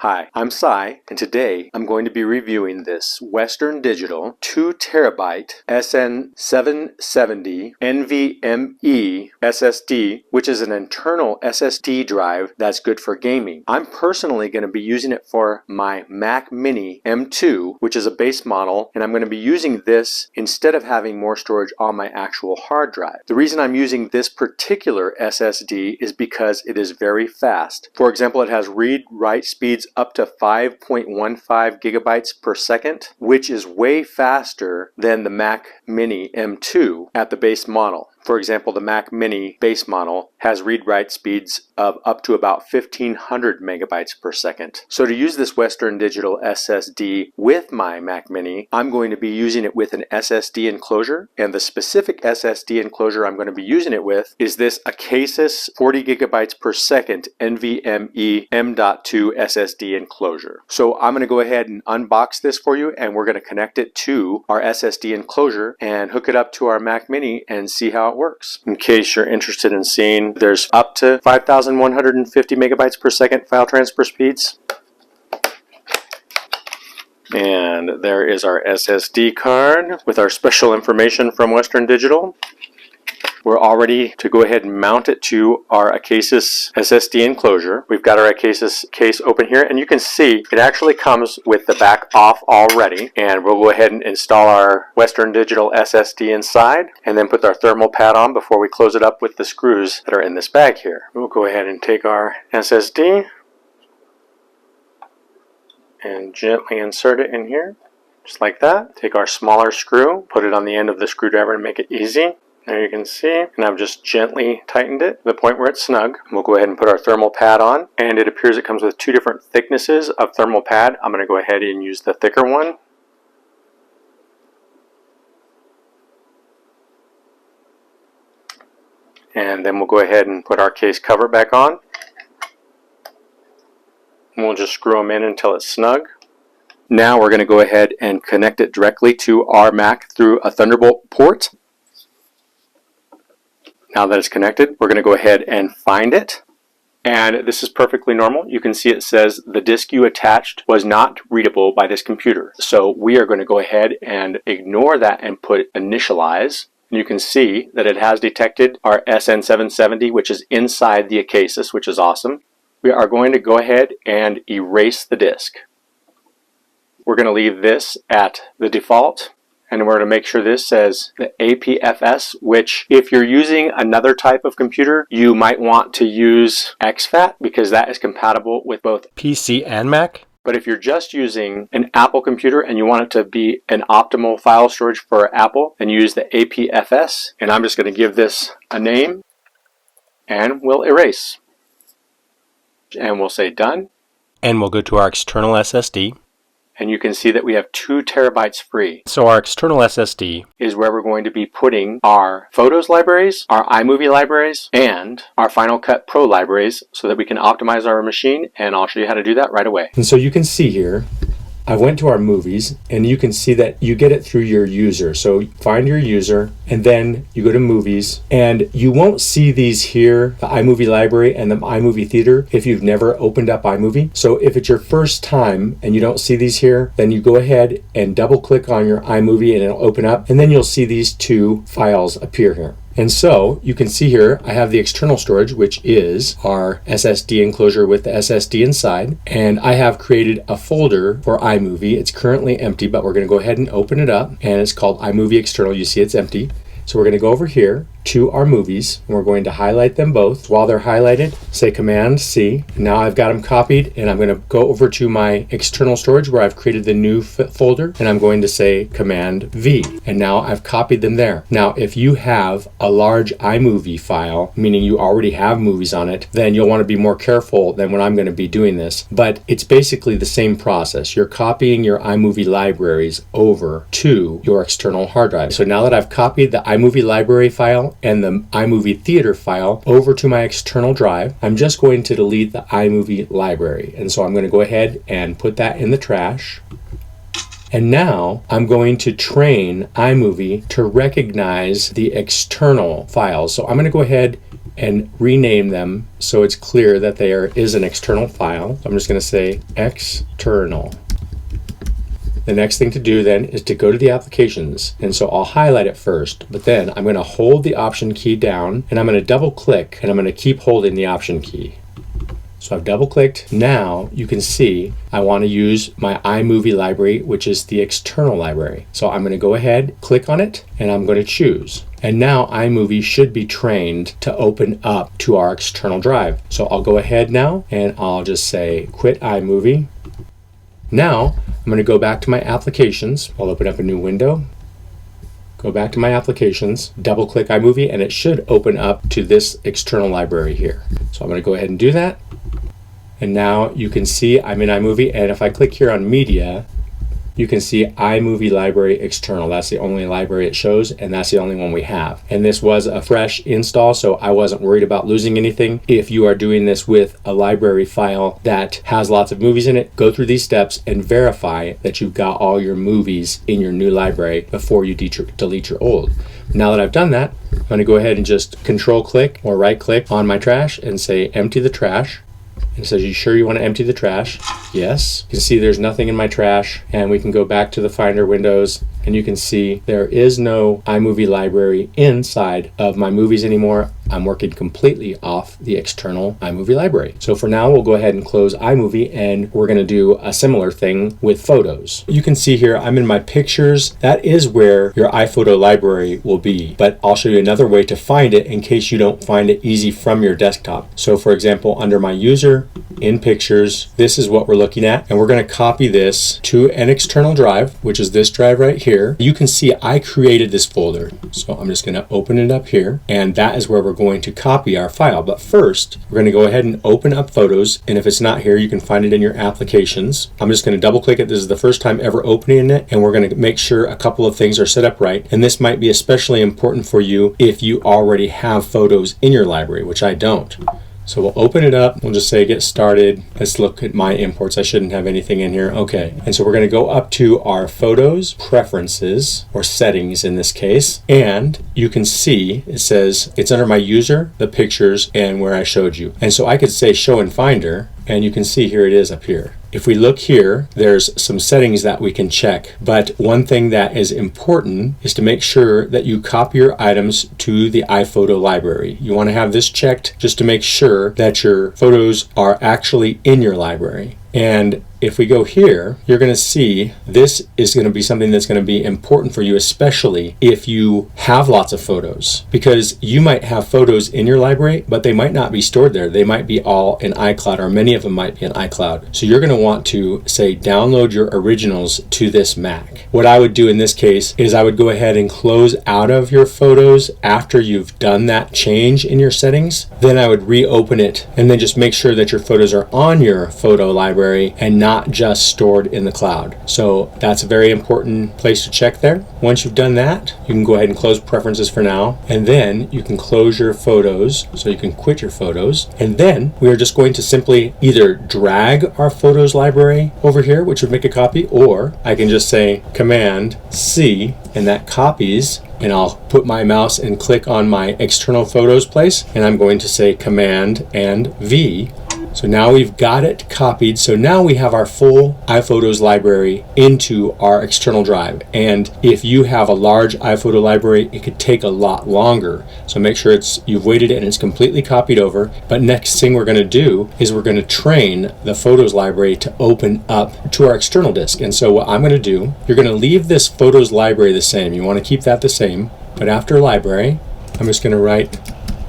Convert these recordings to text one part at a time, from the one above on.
Hi, I'm Cy, and today I'm going to be reviewing this Western Digital 2TB SN770 NVMe SSD, which is an internal SSD drive that's good for gaming. I'm personally going to be using it for my Mac Mini M2, which is a base model, and I'm going to be using this instead of having more storage on my actual hard drive. The reason I'm using this particular SSD is because it is very fast. For example, it has read-write speeds up to 5.15 gigabytes per second, which is way faster than the Mac Mini M2 at the base model. For example, the Mac Mini base model has read-write speeds of up to about 1500 megabytes per second. So to use this Western Digital SSD with my Mac Mini, I'm going to be using it with an SSD enclosure, and the specific SSD enclosure I'm going to be using it with is this ACASIS 40 gigabytes per second NVMe M.2 SSD enclosure. So I'm going to go ahead and unbox this for you, and we're going to connect it to our SSD enclosure and hook it up to our Mac Mini and see how it works. In case you're interested in seeing, there's up to 5,150 megabytes per second file transfer speeds. And there is our SSD card with our special information from Western Digital. We're all ready to go ahead and mount it to our ACASIS SSD enclosure. We've got our ACASIS case open here, and you can see it actually comes with the back off already. And we'll go ahead and install our Western Digital SSD inside, and then put our thermal pad on before we close it up with the screws that are in this bag here. We'll go ahead and take our SSD and gently insert it in here, just like that. Take our smaller screw, put it on the end of the screwdriver to make it easy. There you can see, and I've just gently tightened it to the point where it's snug. We'll go ahead and put our thermal pad on, and it appears it comes with two different thicknesses of thermal pad. I'm going to go ahead and use the thicker one. And then we'll go ahead and put our case cover back on. And we'll just screw them in until it's snug. Now we're going to go ahead and connect it directly to our Mac through a Thunderbolt port. Now that it's connected, we're going to go ahead and find it. And this is perfectly normal. You can see it says the disk you attached was not readable by this computer. So we are going to go ahead and ignore that and put initialize. And you can see that it has detected our SN770, which is inside the ACASIS, which is awesome. We are going to go ahead and erase the disk. We're going to leave this at the default. And we're going to make sure this says the APFS, which if you're using another type of computer, you might want to use exFAT because that is compatible with both PC and Mac. But if you're just using an Apple computer and you want it to be an optimal file storage for Apple, then use the APFS. And I'm just going to give this a name, and we'll erase. And we'll say done. And we'll go to our external SSD. And you can see that we have 2 terabytes free. So our external SSD is where we're going to be putting our Photos libraries, our iMovie libraries, and our Final Cut Pro libraries so that we can optimize our machine, and I'll show you how to do that right away. And so you can see here, I went to our movies, and you can see that you get it through your user. So find your user, and then you go to movies, and you won't see these here, the iMovie library and the iMovie theater, if you've never opened up iMovie. So if it's your first time and you don't see these here, then you go ahead and double click on your iMovie and it'll open up, and then you'll see these two files appear here. And so you can see here, I have the external storage, which is our SSD enclosure with the SSD inside. And I have created a folder for iMovie. It's currently empty, but we're going to go ahead and open it up. And it's called iMovie External. You see it's empty. So we're going to go over here to our movies, and we're going to highlight them both. While they're highlighted, say Command C. Now I've got them copied, and I'm going to go over to my external storage where I've created the new folder, and I'm going to say Command V. And now I've copied them there. Now if you have a large iMovie file, meaning you already have movies on it, then you'll want to be more careful than when I'm going to be doing this. But it's basically the same process. You're copying your iMovie libraries over to your external hard drive. So now that I've copied the iMovie library file and the iMovie theater file over to my external drive, I'm just going to delete the iMovie library. And so I'm going to go ahead and put that in the trash. And now I'm going to train iMovie to recognize the external files. So I'm going to go ahead and rename them so it's clear that there is an external file. So I'm just going to say external. The next thing to do then is to go to the applications. And so I'll highlight it first, but then I'm going to hold the option key down and I'm going to double click and I'm going to keep holding the option key. So I've double clicked. Now you can see I want to use my iMovie library, which is the external library. So I'm going to go ahead, click on it, and I'm going to choose. And now iMovie should be trained to open up to our external drive. So I'll go ahead now and I'll just say quit iMovie. Now I'm going to go back to my applications. I'll open up a new window. Go back to my applications, double click iMovie, and it should open up to this external library here. So I'm going to go ahead and do that. And now you can see I'm in iMovie, and if I click here on media, you can see iMovie library external. That's the only library it shows, and that's the only one we have. And this was a fresh install, so I wasn't worried about losing anything. If you are doing this with a library file that has lots of movies in it, go through these steps and verify that you've got all your movies in your new library before you delete your old. Now that I've done that, I'm going to go ahead and just control click or right click on my trash and say empty the trash. And it says, you sure you want to empty the trash? Yes. You can see there's nothing in my trash, and we can go back to the Finder windows and you can see there is no iMovie library inside of my movies anymore. I'm working completely off the external iMovie library. So for now, we'll go ahead and close iMovie, and we're going to do a similar thing with photos. You can see here, I'm in my pictures. That is where your iPhoto library will be, but I'll show you another way to find it in case you don't find it easy from your desktop. So for example, under my user, in pictures, this is what we're looking at, and we're going to copy this to an external drive, which is this drive right here. You can see I created this folder. So I'm just going to open it up here, and that is where we're going to copy our file. But first, we're going to go ahead and open up Photos, and if it's not here, you can find it in your applications. I'm just going to double click it. This is the first time ever opening it, and we're going to make sure a couple of things are set up right. And this might be especially important for you if you already have photos in your library, which I don't. So we'll open it up. We'll just say get started. Let's look at my imports. I shouldn't have anything in here. Okay. And so we're going to go up to our Photos, Preferences, or Settings in this case. And you can see it says it's under my user, the pictures, and where I showed you. And so I could say Show in Finder, and you can see here it is up here. If we look here, there's some settings that we can check, but one thing that is important is to make sure that you copy your items to the iPhoto library. You want to have this checked just to make sure that your photos are actually in your library. And if we go here, you're going to see this is going to be something that's going to be important for you, especially if you have lots of photos, because you might have photos in your library, but they might not be stored there. They might be all in iCloud, or many of them might be in iCloud. So you're going to want to say download your originals to this Mac. What I would do in this case is I would go ahead and close out of your photos after you've done that change in your settings. Then I would reopen it and then just make sure that your photos are on your photo library and not just stored in the cloud. So that's a very important place to check there. Once you've done that, you can go ahead and close Preferences for now, and then you can close your Photos, so you can quit your Photos, and then we are just going to simply either drag our Photos library over here, which would make a copy, or I can just say Command C, and that copies, and I'll put my mouse and click on my external photos place, and I'm going to say Command and V. So now we've got it copied. So now we have our full iPhotos library into our external drive. And if you have a large iPhoto library, it could take a lot longer. So make sure you've waited and it's completely copied over. But next thing we're going to do is we're going to train the Photos library to open up to our external disk. And so what I'm going to do, you're going to leave this Photos library the same. You want to keep that the same. But after library, I'm just going to write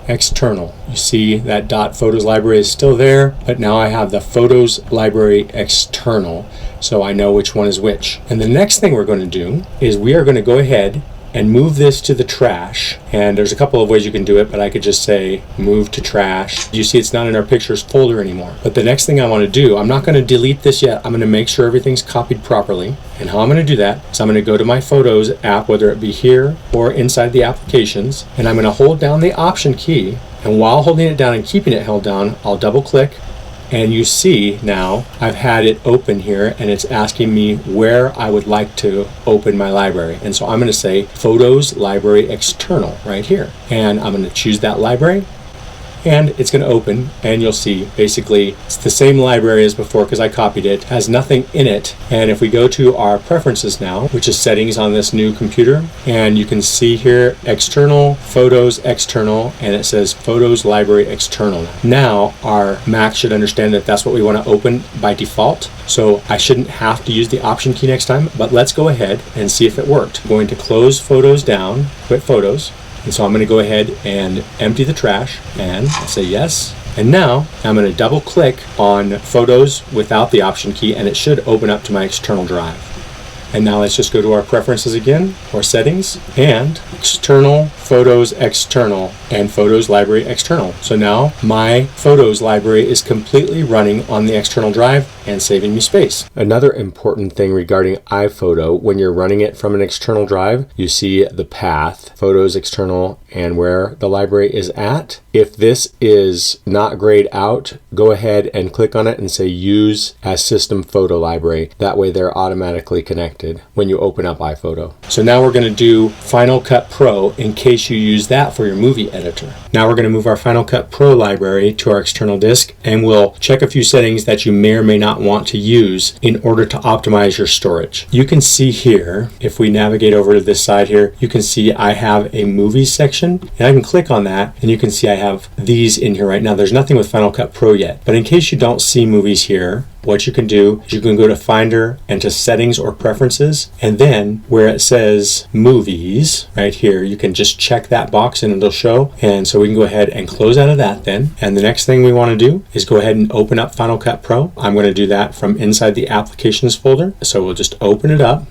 external. You see that .photos library is still there, but now I have the Photos library external, so I know which one is which. And the next thing we're going to do is we are going to go ahead and move this to the trash. And there's a couple of ways you can do it, but I could just say move to trash. You see it's not in our pictures folder anymore. But the next thing I want to do, I'm not going to delete this yet. I'm going to make sure everything's copied properly. And how I'm going to do that is I'm going to go to my Photos app, whether it be here or inside the applications, and I'm going to hold down the Option key. And while holding it down and keeping it held down, I'll double click. And you see now I've had it open here, and it's asking me where I would like to open my library. And so I'm going to say Photos Library External right here. And I'm going to choose that library. and it's going to open, and you'll see basically it's the same library as before because I copied it, has nothing in it. And if we go to our preferences now, which is settings on this new computer, and you can see here external, photos, external, and it says photos library external. Now our Mac should understand that that's what we want to open by default. So I shouldn't have to use the option key next time, but let's go ahead and see if it worked. I'm going to close photos down, quit photos. And so I'm going to go ahead and empty the trash and say yes. And now I'm going to double click on photos without the option key, and it should open up to my external drive. And now let's just go to our preferences again, or settings, and external, photos, external, and photos library external. So now my photos library is completely running on the external drive and saving me space. Another important thing regarding iPhoto, when you're running it from an external drive, you see the path, photos external, and where the library is at. If this is not grayed out, go ahead and click on it and say use as system photo library. That way they're automatically connected when you open up iPhoto. So now we're going to do Final Cut Pro in case you use that for your movie editor. Now we're going to move our Final Cut Pro library to our external disk, and we'll check a few settings that you may or may not want to use in order to optimize your storage. You can see here, if we navigate over to this side here, you can see I have a movies section, and I can click on that, and you can see I have these in here right now. There's nothing with Final Cut Pro yet, but in case you don't see movies here, what you can do is you can go to Finder and to Settings or Preferences, and then where it says Movies right here, you can just check that box and it'll show. And so we can go ahead and close out of that then. And the next thing we want to do is go ahead and open up Final Cut Pro. I'm going to do that from inside the Applications folder. So we'll just open it up.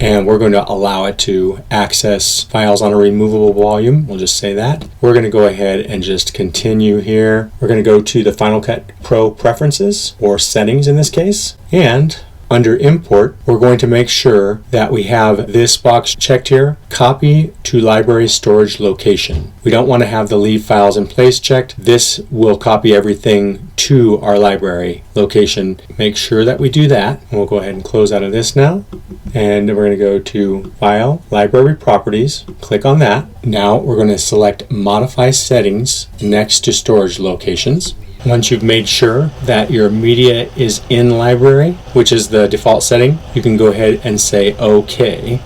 And we're going to allow it to access files on a removable volume. We'll just say that. We're going to go ahead and just continue here. We're going to go to the Final Cut Pro Preferences, or Settings in this case. And under Import, we're going to make sure that we have this box checked here, Copy to Library Storage Location. We don't want to have the Leave Files in Place checked. This will copy everything to our library location. Make sure that we do that. And we'll go ahead and close out of this now. And we're going to go to File, Library Properties, click on that. Now we're going to select Modify Settings next to Storage Locations. Once you've made sure that your media is in library, which is the default setting, you can go ahead and say OK.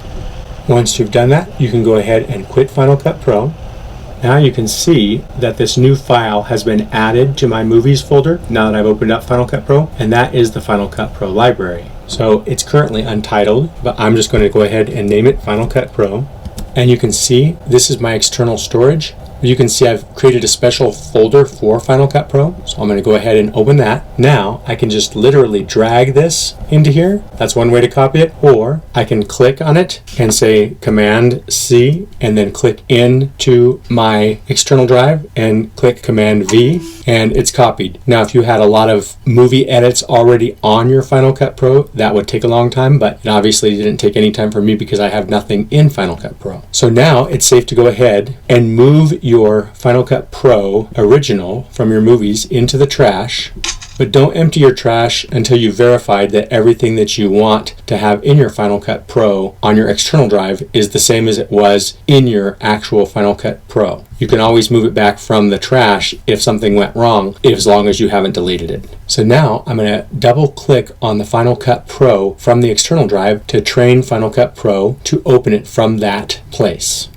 Once you've done that, you can go ahead and quit Final Cut Pro. Now you can see that this new file has been added to my movies folder now that I've opened up Final Cut Pro, and that is the Final Cut Pro library. So it's currently untitled, but I'm just going to go ahead and name it Final Cut Pro. And you can see this is my external storage. You can see I've created a special folder for Final Cut Pro, so I'm going to go ahead and open that. Now I can just literally drag this into here. That's one way to copy it. Or I can click on it and say Command C and then click into my external drive and click Command V, and it's copied. Now if you had a lot of movie edits already on your Final Cut Pro, that would take a long time, but it obviously didn't take any time for me because I have nothing in Final Cut Pro. So now it's safe to go ahead and move your Final Cut Pro original from your movies into the trash, but don't empty your trash until you've verified that everything that you want to have in your Final Cut Pro on your external drive is the same as it was in your actual Final Cut Pro. You can always move it back from the trash if something went wrong, as long as you haven't deleted it. So now I'm going to double click on the Final Cut Pro from the external drive to train Final Cut Pro to open it from that place.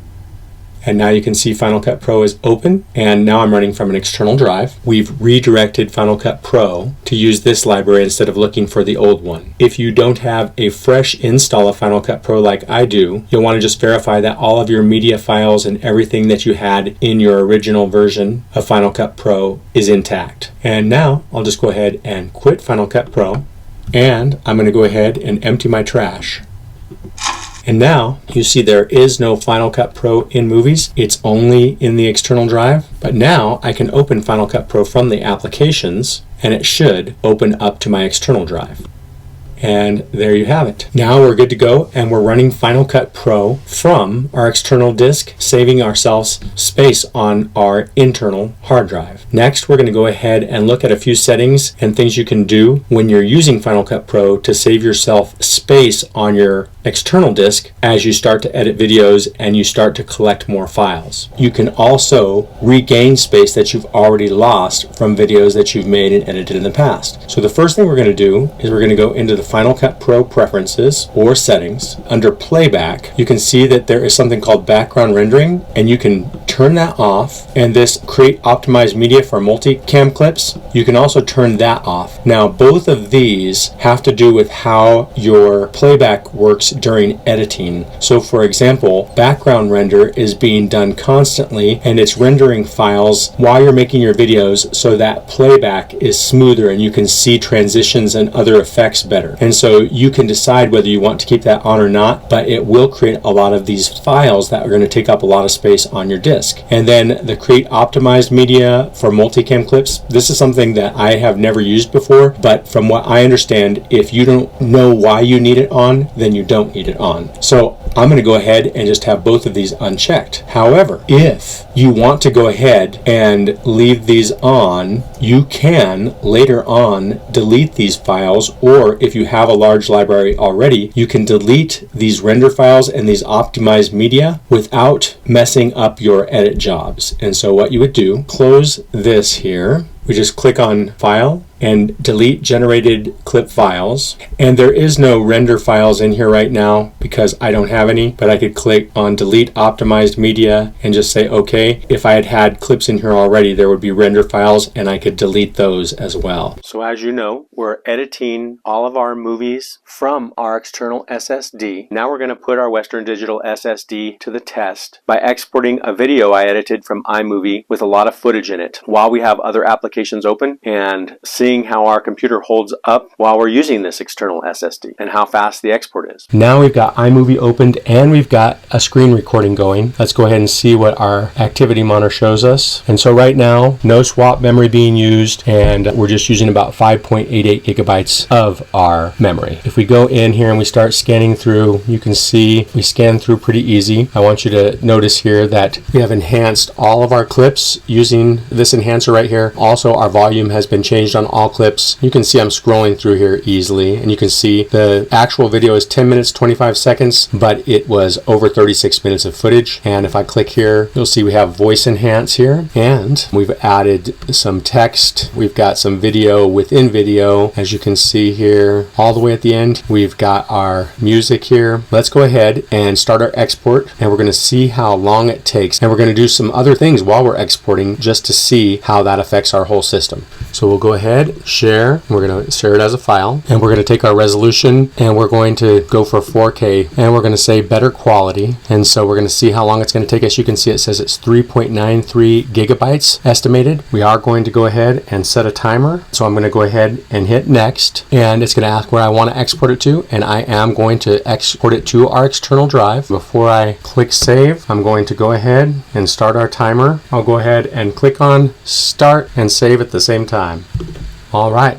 And now you can see Final Cut Pro is open, and now I'm running from an external drive. We've redirected Final Cut Pro to use this library instead of looking for the old one. If you don't have a fresh install of Final Cut Pro like I do, you'll want to just verify that all of your media files and everything that you had in your original version of Final Cut Pro is intact. And now I'll just go ahead and quit Final Cut Pro, and I'm going to go ahead and empty my trash. And now you see there is no Final Cut Pro in movies. It's only in the external drive. But now I can open Final Cut Pro from the applications, and it should open up to my external drive. And there you have it. Now we're good to go, and we're running Final Cut Pro from our external disk, saving ourselves space on our internal hard drive. Next, we're going to go ahead and look at a few settings and things you can do when you're using Final Cut Pro to save yourself space on your external disk as you start to edit videos and you start to collect more files. You can also regain space that you've already lost from videos that you've made and edited in the past. So the first thing we're going to do is we're going to go into the Final Cut Pro preferences or settings. Under playback, you can see that there is something called background rendering, and you can turn that off, and this create optimized media for multicam clips. You can also turn that off. Now both of these have to do with how your playback works during editing. So for example, background render is being done constantly, and it's rendering files while you're making your videos so that playback is smoother and you can see transitions and other effects better. And so you can decide whether you want to keep that on or not, but it will create a lot of these files that are going to take up a lot of space on your disk. And then the create optimized media for multicam clips, this is something that I have never used before, but from what I understand, if you don't know why you need it on, then you don't need it on. So I'm going to go ahead and just have both of these unchecked. However, if you want to go ahead and leave these on, you can later on delete these files, or if you have a large library already, you can delete these render files and these optimized media without messing up your edit jobs. And so what you would do, close this here. We just click on File and delete generated clip files. And there is no render files in here right now because I don't have any, but I could click on delete optimized media and just say okay. If I had had clips in here already, there would be render files and I could delete those as well. So as you know, we're editing all of our movies from our external SSD. Now we're going to put our Western Digital SSD to the test by exporting a video I edited from iMovie with a lot of footage in it while we have other applications open, and seeing how our computer holds up while we're using this external SSD and how fast the export is. Now we've got iMovie opened and we've got a screen recording going. Let's go ahead and see what our activity monitor shows us. And so right now, no swap memory being used, and we're just using about 5.88 gigabytes of our memory. If we go in here and we start scanning through, you can see we scan through pretty easy. I want you to notice here that we have enhanced all of our clips using this enhancer right here. Also, our volume has been changed on all clips. You can see I'm scrolling through here easily, and you can see the actual video is 10 minutes 25 seconds, but it was over 36 minutes of footage. And if I click here, you'll see we have voice enhance here, and we've added some text. We've got some video within video, as you can see here. All the way at the end, we've got our music here. Let's go ahead and start our export, and we're going to see how long it takes, and we're going to do some other things while we're exporting just to see how that affects our whole system. So we'll go ahead, share. We're going to share it as a file, and we're going to take our resolution and we're going to go for 4K, and we're going to say better quality. And so we're going to see how long it's going to take us. You can see it says it's 3.93 gigabytes estimated. We are going to go ahead and set a timer. So I'm going to go ahead and hit next, and it's going to ask where I want to export it to, and I am going to export it to our external drive. Before I click save, I'm going to go ahead and start our timer. I'll go ahead and click on start and save at the same time. All right,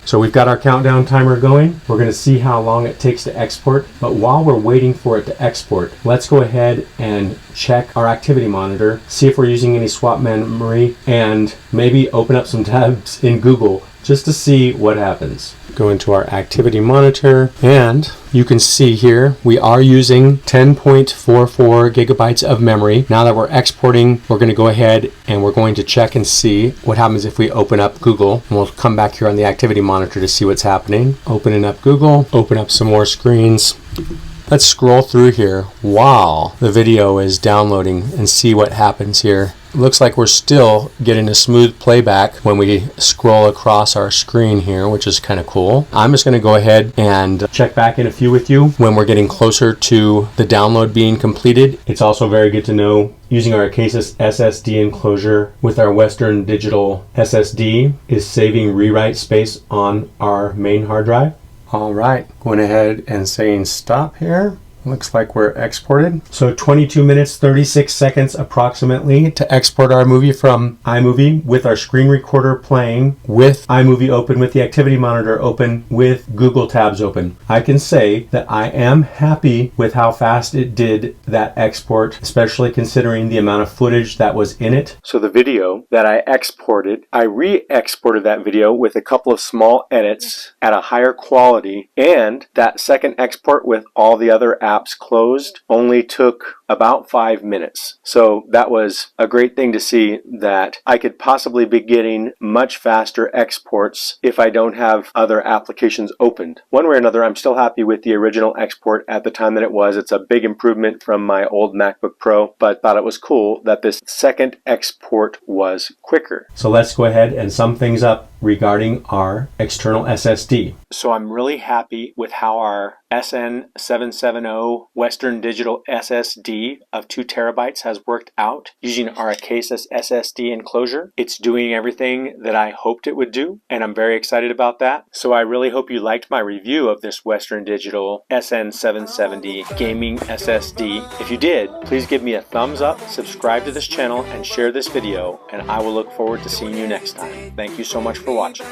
so we've got our countdown timer going. We're going to see how long it takes to export, but while we're waiting for it to export, let's go ahead and check our activity monitor, see if we're using any swap memory, and maybe open up some tabs in Google just to see what happens. Go into our activity monitor, and you can see here we are using 10.44 gigabytes of memory. Now that we're exporting, we're going to go ahead and we're going to check and see what happens if we open up Google. And we'll come back here on the activity monitor to see what's happening. Opening up Google, open up some more screens. Let's scroll through here while the video is downloading and see what happens here. Looks like we're still getting a smooth playback when we scroll across our screen here, which is kind of cool. I'm just going to go ahead and check back in a few with you when we're getting closer to the download being completed. It's also very good to know using our ACASIS SSD enclosure with our Western Digital SSD is saving rewrite space on our main hard drive. All right, going ahead and saying stop here. Looks like we're exported. So 22 minutes, 36 seconds approximately to export our movie from iMovie with our screen recorder playing, with iMovie open, with the activity monitor open, with Google tabs open. I can say that I am happy with how fast it did that export, especially considering the amount of footage that was in it. So the video that I exported, I re-exported that video with a couple of small edits at a higher quality, and that second export with all the other apps closed only took about 5 minutes. So that was a great thing to see, that I could possibly be getting much faster exports if I don't have other applications opened. One way or another, I'm still happy with the original export at the time that it was. It's a big improvement from my old MacBook Pro, but thought it was cool that this second export was quicker. So let's go ahead and sum things up regarding our external SSD. So I'm really happy with how our SN770 Western Digital SSD of 2 terabytes has worked out using our ACASIS SSD enclosure. It's doing everything that I hoped it would do, and I'm very excited about that. So I really hope you liked my review of this Western Digital SN770 gaming SSD. If you did, please give me a thumbs up, subscribe to this channel, and share this video, and I will look forward to seeing you next time. Thank you so much for watching.